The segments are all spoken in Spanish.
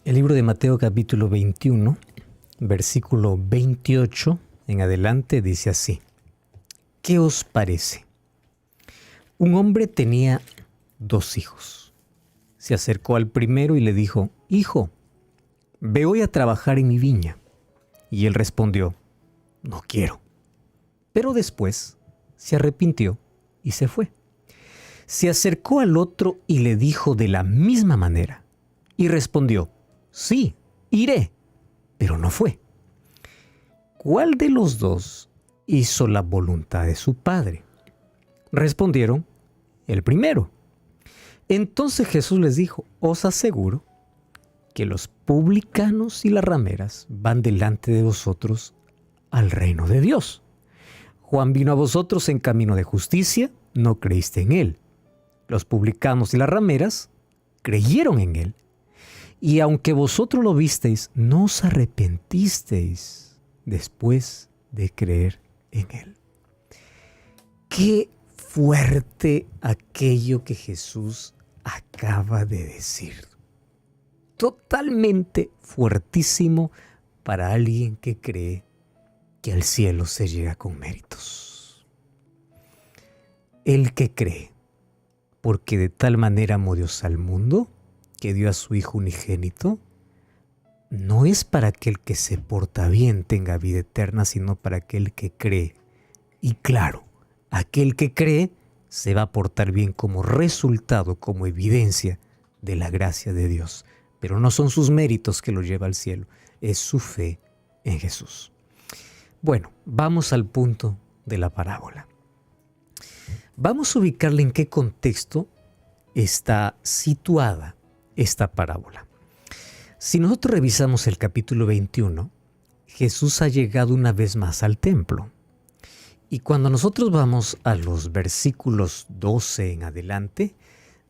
El libro de Mateo capítulo 21, versículo 28 en adelante dice así. ¿Qué os parece? Un hombre tenía 2 hijos. Se acercó al primero y le dijo, Hijo, ve hoy a trabajar en mi viña. Y él respondió, No quiero. Pero después se arrepintió y se fue. Se acercó al otro y le dijo de la misma manera. Y respondió, Sí, iré. Pero no fue. ¿Cuál de los dos hizo la voluntad de su padre? Respondieron, el primero. Entonces Jesús les dijo, os aseguro que los publicanos y las rameras van delante de vosotros al reino de Dios. Juan vino a vosotros en camino de justicia, no creíste en él. Los publicanos y las rameras creyeron en él. Y aunque vosotros lo visteis, no os arrepentisteis después de creer en él. Qué fuerte aquello que Jesús acaba de decir. Totalmente fuertísimo para alguien que cree que al cielo se llega con méritos. El que cree, porque de tal manera amó Dios al mundo, que dio a su Hijo unigénito, no es para aquel que se porta bien tenga vida eterna, sino para aquel que cree. Y claro, aquel que cree se va a portar bien como resultado, como evidencia de la gracia de Dios. Pero no son sus méritos que lo lleva al cielo, es su fe en Jesús. Bueno, vamos al punto de la parábola. Vamos a ubicarle en qué contexto está situada esta parábola. Si nosotros revisamos el capítulo 21, Jesús ha llegado una vez más al templo. Y cuando nosotros vamos a los versículos 12 en adelante,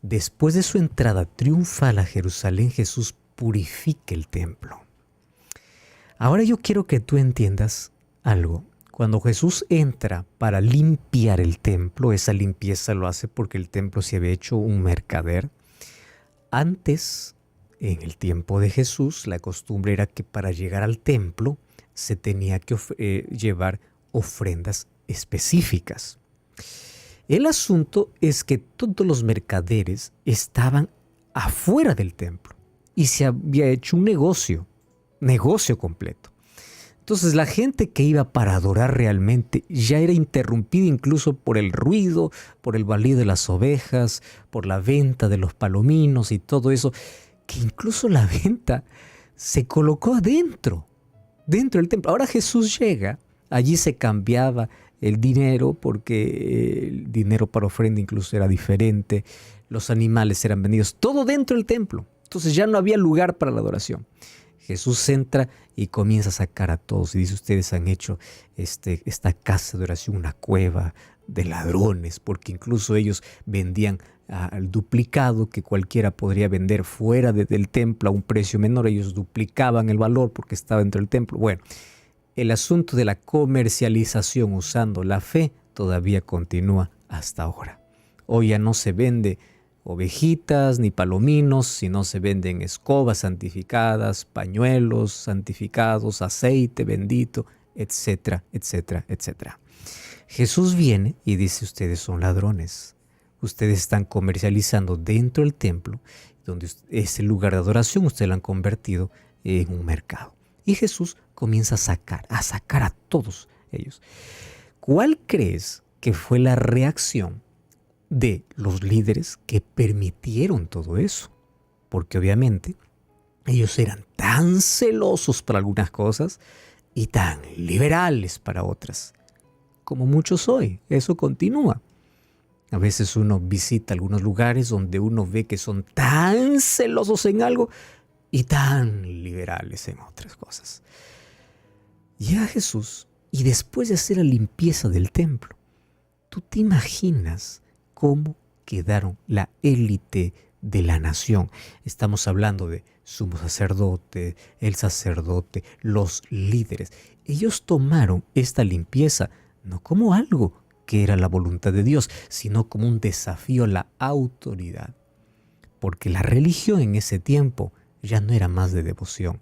después de su entrada triunfal a Jerusalén, Jesús purifica el templo. Ahora yo quiero que tú entiendas algo. Cuando Jesús entra para limpiar el templo, esa limpieza lo hace porque el templo se había hecho un mercader. Antes, en el tiempo de Jesús, la costumbre era que para llegar al templo se tenía que llevar ofrendas específicas. El asunto es que todos los mercaderes estaban afuera del templo y se había hecho un negocio completo. Entonces la gente que iba para adorar realmente ya era interrumpida incluso por el ruido, por el balido de las ovejas, por la venta de los palominos y todo eso, que incluso la venta se colocó dentro del templo. Ahora Jesús llega, allí se cambiaba el dinero porque el dinero para ofrenda incluso era diferente, los animales eran vendidos, todo dentro del templo. Entonces ya no había lugar para la adoración. Jesús entra y comienza a sacar a todos y dice, ustedes han hecho esta casa de oración una cueva de ladrones, porque incluso ellos vendían al duplicado que cualquiera podría vender fuera del templo a un precio menor. Ellos duplicaban el valor porque estaba dentro del templo. Bueno, el asunto de la comercialización usando la fe todavía continúa hasta ahora. Hoy ya no se vende ovejitas ni palominos, sino se venden escobas santificadas, pañuelos santificados, aceite bendito, etcétera, etcétera, etcétera. Jesús viene y dice, ustedes son ladrones. Ustedes están comercializando dentro del templo, donde ese lugar de adoración ustedes lo han convertido en un mercado. Y Jesús comienza a sacar a todos ellos. ¿Cuál crees que fue la reacción de los líderes que permitieron todo eso? Porque obviamente ellos eran tan celosos para algunas cosas y tan liberales para otras, como muchos hoy. Eso continúa. A veces uno visita algunos lugares donde uno ve que son tan celosos en algo y tan liberales en otras cosas. Llega Jesús y después de hacer la limpieza del templo, ¿tú te imaginas cómo quedaron la élite de la nación? Estamos hablando de sumo sacerdote, el sacerdote, los líderes. Ellos tomaron esta limpieza no como algo que era la voluntad de Dios, sino como un desafío a la autoridad. Porque la religión en ese tiempo ya no era más de devoción,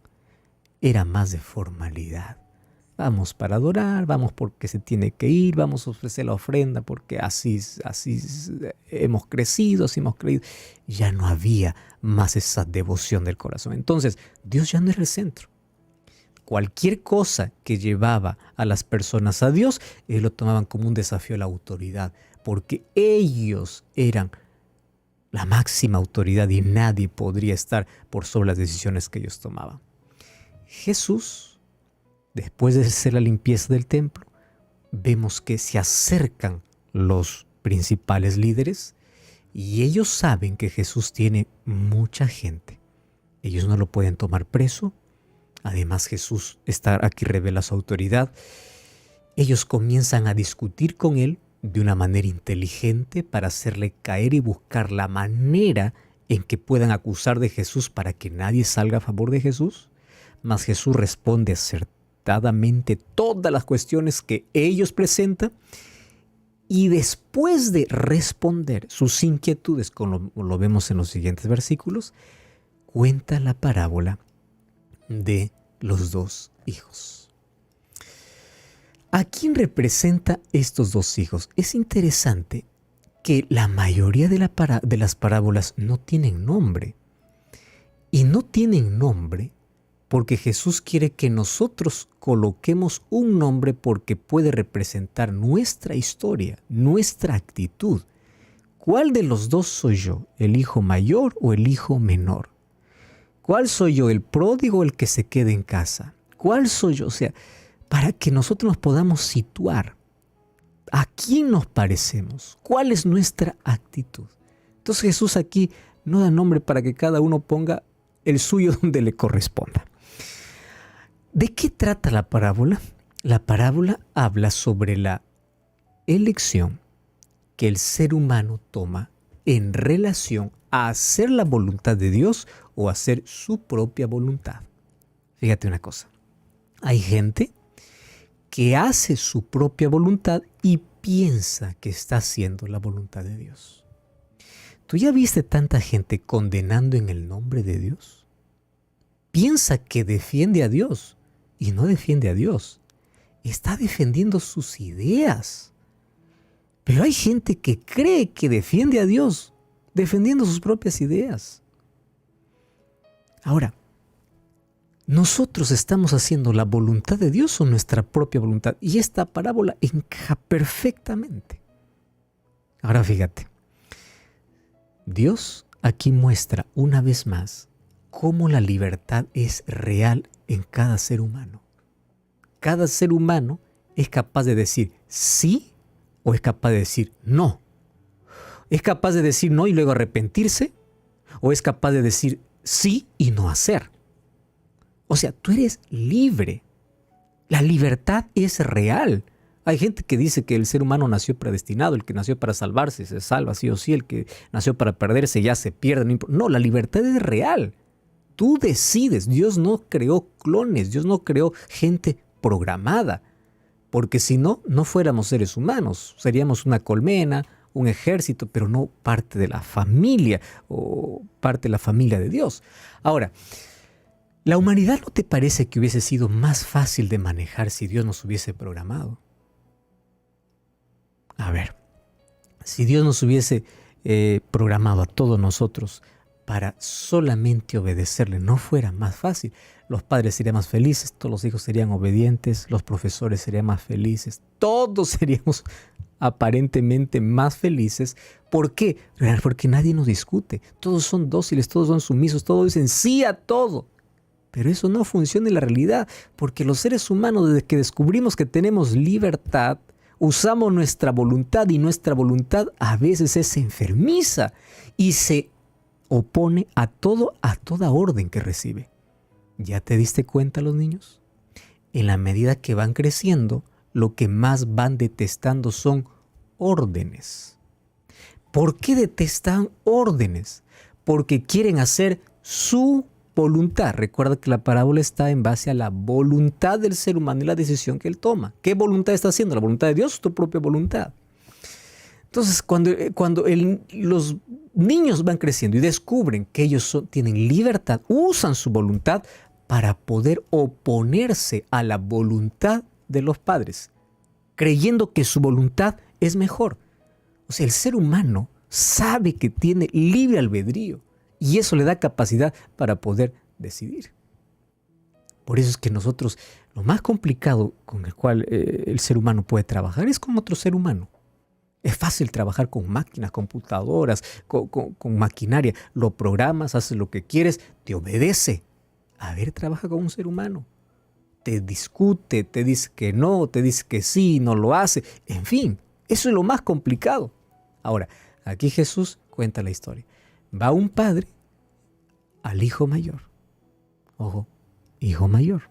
era más de formalidad. Vamos para adorar, vamos porque se tiene que ir, vamos a ofrecer la ofrenda porque así hemos crecido, así hemos creído. Ya no había más esa devoción del corazón. Entonces, Dios ya no era el centro. Cualquier cosa que llevaba a las personas a Dios, ellos lo tomaban como un desafío a la autoridad, porque ellos eran la máxima autoridad y nadie podría estar por sobre las decisiones que ellos tomaban. Jesús, después de hacer la limpieza del templo, vemos que se acercan los principales líderes y ellos saben que Jesús tiene mucha gente. Ellos no lo pueden tomar preso. Además, Jesús aquí revela su autoridad. Ellos comienzan a discutir con él de una manera inteligente para hacerle caer y buscar la manera en que puedan acusar de Jesús para que nadie salga a favor de Jesús. Mas Jesús responde acertadamente todas las cuestiones que ellos presentan y después de responder sus inquietudes, como lo vemos en los siguientes versículos, cuenta la parábola de los dos hijos. ¿A quién representa estos dos hijos? Es interesante que la mayoría de las parábolas no tienen nombre. Y no tienen nombre porque Jesús quiere que nosotros coloquemos un nombre porque puede representar nuestra historia, nuestra actitud. ¿Cuál de los dos soy yo? ¿El hijo mayor o el hijo menor? ¿Cuál soy yo? ¿El pródigo o el que se queda en casa? ¿Cuál soy yo? O sea, para que nosotros nos podamos situar. ¿A quién nos parecemos? ¿Cuál es nuestra actitud? Entonces Jesús aquí no da nombre para que cada uno ponga el suyo donde le corresponda. ¿De qué trata la parábola? La parábola habla sobre la elección que el ser humano toma en relación a hacer la voluntad de Dios o hacer su propia voluntad. Fíjate una cosa, hay gente que hace su propia voluntad y piensa que está haciendo la voluntad de Dios. ¿Tú ya viste tanta gente condenando en el nombre de Dios? Piensa que defiende a Dios y no defiende a Dios. Está defendiendo sus ideas. Pero hay gente que cree que defiende a Dios defendiendo sus propias ideas. Ahora, ¿nosotros estamos haciendo la voluntad de Dios o nuestra propia voluntad? Y esta parábola encaja perfectamente. Ahora fíjate, Dios aquí muestra una vez más cómo la libertad es real en cada ser humano. Cada ser humano es capaz de decir sí o es capaz de decir no. Es capaz de decir no y luego arrepentirse o es capaz de decir sí y no hacer. O sea, tú eres libre. La libertad es real. Hay gente que dice que el ser humano nació predestinado, el que nació para salvarse se salva sí o sí, el que nació para perderse ya se pierde. No, la libertad es real. Tú decides. Dios no creó clones, Dios no creó gente programada, porque si no, no fuéramos seres humanos, seríamos una colmena, un ejército, pero no parte de la familia o parte de la familia de Dios. Ahora, ¿la humanidad no te parece que hubiese sido más fácil de manejar si Dios nos hubiese programado? A ver, si Dios nos hubiese programado a todos nosotros para solamente obedecerle, ¿no fuera más fácil? Los padres serían más felices, todos los hijos serían obedientes, los profesores serían más felices, todos seríamos aparentemente más felices. ¿Por qué? Porque nadie nos discute, todos son dóciles, todos son sumisos, todos dicen sí a todo. Pero eso no funciona en la realidad, porque los seres humanos, desde que descubrimos que tenemos libertad, usamos nuestra voluntad y nuestra voluntad a veces es enfermiza y se opone a toda orden que recibe. ¿Ya te diste cuenta, los niños? En la medida que van creciendo, lo que más van detestando son órdenes. ¿Por qué detestan órdenes? Porque quieren hacer su voluntad. Recuerda que la parábola está en base a la voluntad del ser humano y la decisión que él toma. ¿Qué voluntad está haciendo? ¿La voluntad de Dios o tu propia voluntad? Entonces, cuando los niños van creciendo y descubren que ellos tienen libertad, usan su voluntad para poder oponerse a la voluntad de los padres, creyendo que su voluntad es mejor. O sea, el ser humano sabe que tiene libre albedrío y eso le da capacidad para poder decidir. Por eso es que nosotros, lo más complicado con el cual el ser humano puede trabajar es con otro ser humano. Es fácil trabajar con máquinas, computadoras, con maquinaria. Lo programas, haces lo que quieres, te obedece. A ver, trabaja con un ser humano. Te discute, te dice que no, te dice que sí, no lo hace. En fin, eso es lo más complicado. Ahora, aquí Jesús cuenta la historia. Va un padre al hijo mayor. Ojo, hijo mayor.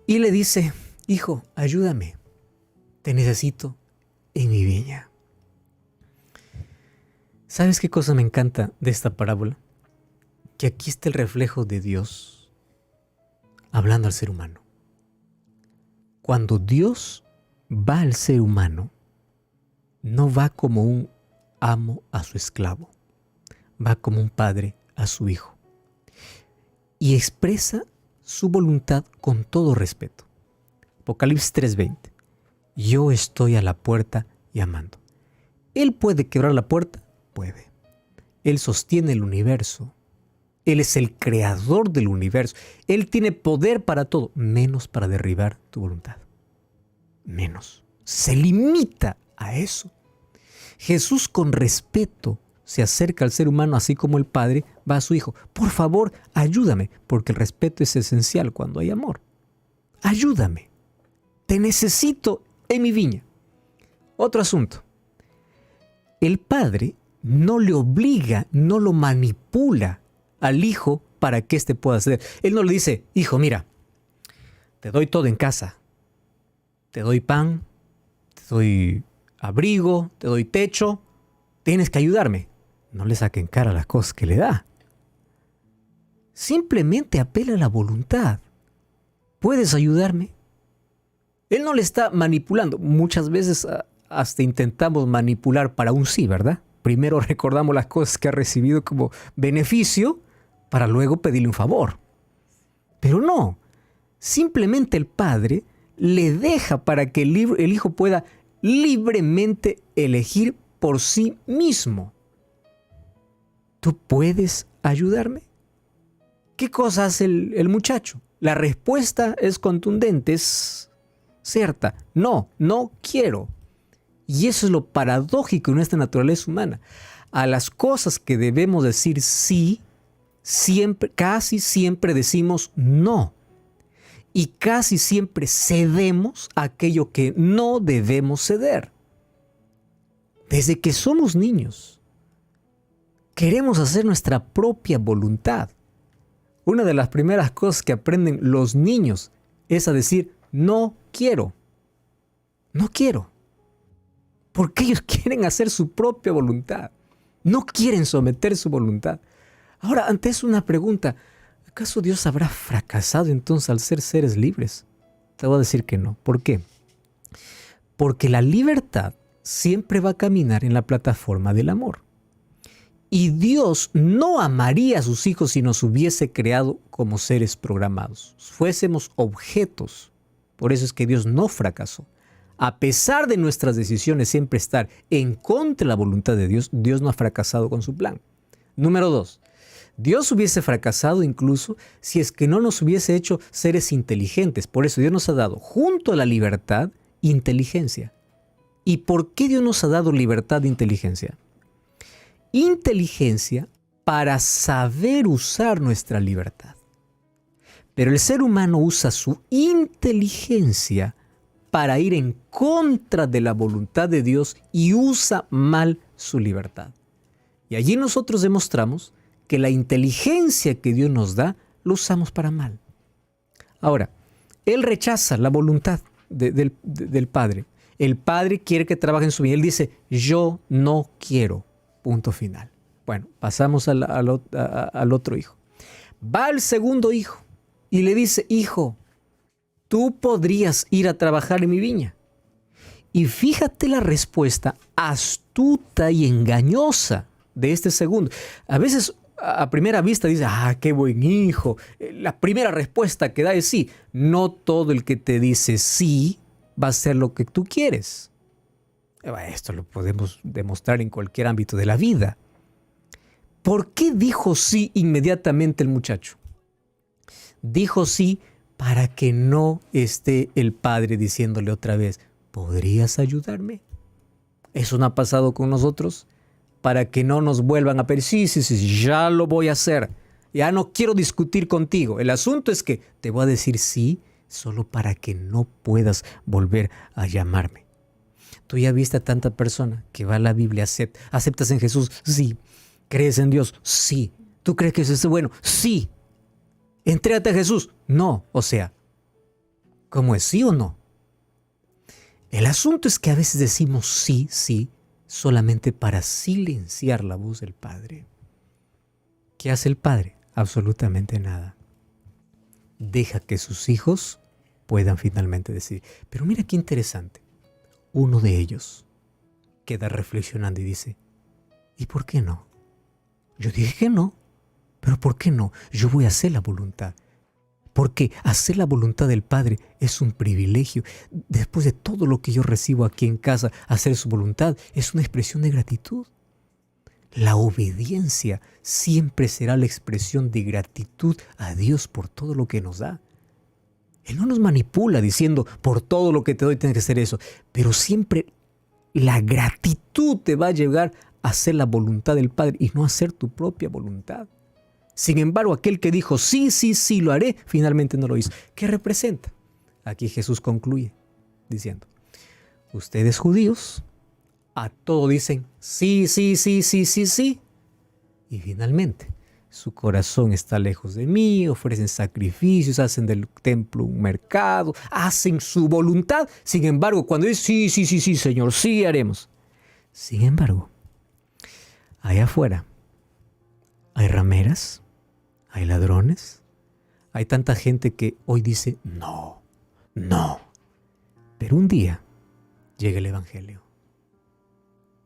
Y le dice, hijo, ayúdame. Te necesito en mi viña. ¿Sabes qué cosa me encanta de esta parábola? Que aquí está el reflejo de Dios hablando al ser humano. Cuando Dios va al ser humano, no va como un amo a su esclavo, va como un padre a su hijo y expresa su voluntad con todo respeto. Apocalipsis 3:20. Yo estoy a la puerta llamando. ¿Él puede quebrar la puerta? Puede. Él sostiene el universo. Él es el creador del universo. Él tiene poder para todo, menos para derribar tu voluntad. Menos. Se limita a eso. Jesús con respeto se acerca al ser humano así como el padre va a su hijo. Por favor, ayúdame, porque el respeto es esencial cuando hay amor. Ayúdame. Te necesito en mi viña. Otro asunto. El padre no le obliga, no lo manipula al hijo para que éste pueda ceder. Él no le dice, hijo, mira, te doy todo en casa. Te doy pan, te doy abrigo, te doy techo. Tienes que ayudarme. No le saquen cara las cosas que le da. Simplemente apela a la voluntad. ¿Puedes ayudarme? Él no le está manipulando. Muchas veces hasta intentamos manipular para un sí, ¿verdad? Primero recordamos las cosas que ha recibido como beneficio para luego pedirle un favor. Pero no. Simplemente el padre le deja para que el hijo pueda libremente elegir por sí mismo. ¿Tú puedes ayudarme? ¿Qué cosa hace el muchacho? La respuesta es contundente, es cierta. No, no quiero. Y eso es lo paradójico en nuestra naturaleza humana. A las cosas que debemos decir sí, casi siempre decimos no. Y casi siempre cedemos a aquello que no debemos ceder. Desde que somos niños, queremos hacer nuestra propia voluntad. Una de las primeras cosas que aprenden los niños es a decir, no quiero. No quiero. Porque ellos quieren hacer su propia voluntad. No quieren someter su voluntad. Ahora, ante eso una pregunta. ¿Acaso Dios habrá fracasado entonces al ser seres libres? Te voy a decir que no. ¿Por qué? Porque la libertad siempre va a caminar en la plataforma del amor. Y Dios no amaría a sus hijos si nos hubiese creado como seres programados. Fuésemos objetos. Por eso es que Dios no fracasó. A pesar de nuestras decisiones siempre estar en contra de la voluntad de Dios, Dios no ha fracasado con su plan. Número 2. Dios hubiese fracasado incluso si es que no nos hubiese hecho seres inteligentes. Por eso Dios nos ha dado, junto a la libertad, inteligencia. ¿Y por qué Dios nos ha dado libertad e inteligencia? Inteligencia para saber usar nuestra libertad. Pero el ser humano usa su inteligencia para ir en contra de la voluntad de Dios y usa mal su libertad. Y allí nosotros demostramos que la inteligencia que Dios nos da, lo usamos para mal. Ahora, Él rechaza la voluntad del Padre. El Padre quiere que trabaje en su vida. Él dice, yo no quiero. Punto final. Bueno, pasamos al otro hijo. Va el segundo hijo y le dice, hijo, tú podrías ir a trabajar en mi viña. Y fíjate la respuesta astuta y engañosa de este segundo. A veces a primera vista dice, qué buen hijo. La primera respuesta que da es sí. No todo el que te dice sí va a ser lo que tú quieres. Esto lo podemos demostrar en cualquier ámbito de la vida. ¿Por qué dijo sí inmediatamente el muchacho? Dijo sí para que no esté el padre diciéndole otra vez, ¿podrías ayudarme? ¿Eso no ha pasado con nosotros? Para que no nos vuelvan a pedir, sí, ya lo voy a hacer. Ya no quiero discutir contigo. El asunto es que te voy a decir sí solo para que no puedas volver a llamarme. Tú ya viste a tanta persona que va a la Biblia, aceptas en Jesús, sí. ¿Crees en Dios? Sí. ¿Tú crees que eso es bueno? Sí. ¿Entrégate a Jesús? No. O sea, ¿cómo es sí o no? El asunto es que a veces decimos sí, solamente para silenciar la voz del Padre. ¿Qué hace el Padre? Absolutamente nada. Deja que sus hijos puedan finalmente decidir. Pero mira qué interesante. Uno de ellos queda reflexionando y dice, ¿y por qué no? Yo dije que no, pero ¿por qué no? Yo voy a hacer la voluntad. Porque hacer la voluntad del Padre es un privilegio. Después de todo lo que yo recibo aquí en casa, hacer su voluntad es una expresión de gratitud. La obediencia siempre será la expresión de gratitud a Dios por todo lo que nos da. Él no nos manipula diciendo, por todo lo que te doy tienes que hacer eso. Pero siempre la gratitud te va a llevar a hacer la voluntad del Padre y no a hacer tu propia voluntad. Sin embargo, aquel que dijo, sí, lo haré, finalmente no lo hizo. ¿Qué representa? Aquí Jesús concluye diciendo, ustedes judíos a todo dicen, sí. Y finalmente, su corazón está lejos de mí, ofrecen sacrificios, hacen del templo un mercado, hacen su voluntad. Sin embargo, cuando dicen, sí, Señor, sí haremos. Sin embargo, allá afuera hay rameras, hay ladrones, hay tanta gente que hoy dice, no. Pero un día llega el Evangelio.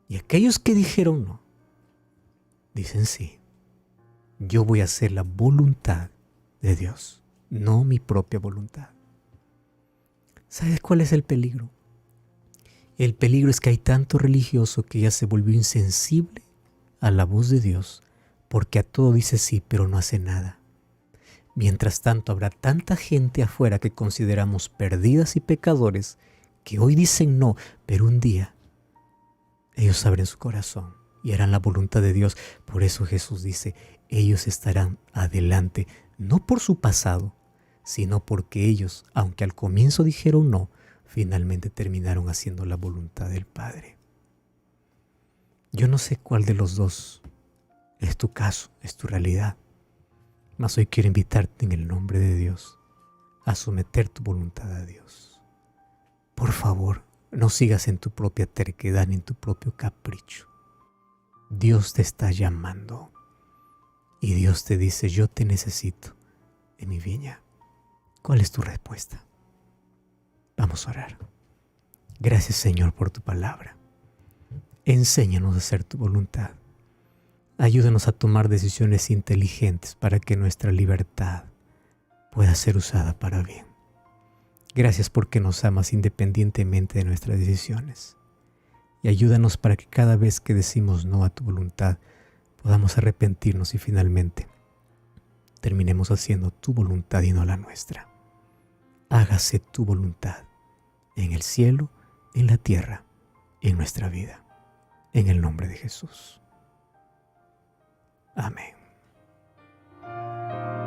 Y aquellos que dijeron no, dicen sí. Yo voy a hacer la voluntad de Dios, no mi propia voluntad. ¿Sabes cuál es el peligro? El peligro es que hay tanto religioso que ya se volvió insensible a la voz de Dios, porque a todo dice sí, pero no hace nada. Mientras tanto, habrá tanta gente afuera que consideramos perdidas y pecadores, que hoy dicen no, pero un día ellos abren su corazón y harán la voluntad de Dios. Por eso Jesús dice, ellos estarán adelante, no por su pasado, sino porque ellos, aunque al comienzo dijeron no, finalmente terminaron haciendo la voluntad del Padre. Yo no sé cuál de los dos es tu caso, es tu realidad, mas hoy quiero invitarte en el nombre de Dios a someter tu voluntad a Dios. Por favor, no sigas en tu propia terquedad ni en tu propio capricho. Dios te está llamando y Dios te dice, yo te necesito en mi viña. ¿Cuál es tu respuesta? Vamos a orar. Gracias, Señor, por tu palabra. Enséñanos a hacer tu voluntad. Ayúdanos a tomar decisiones inteligentes para que nuestra libertad pueda ser usada para bien. Gracias porque nos amas independientemente de nuestras decisiones. Y ayúdanos para que cada vez que decimos no a tu voluntad, podamos arrepentirnos y finalmente terminemos haciendo tu voluntad y no la nuestra. Hágase tu voluntad en el cielo, en la tierra, en nuestra vida. En el nombre de Jesús. Amén.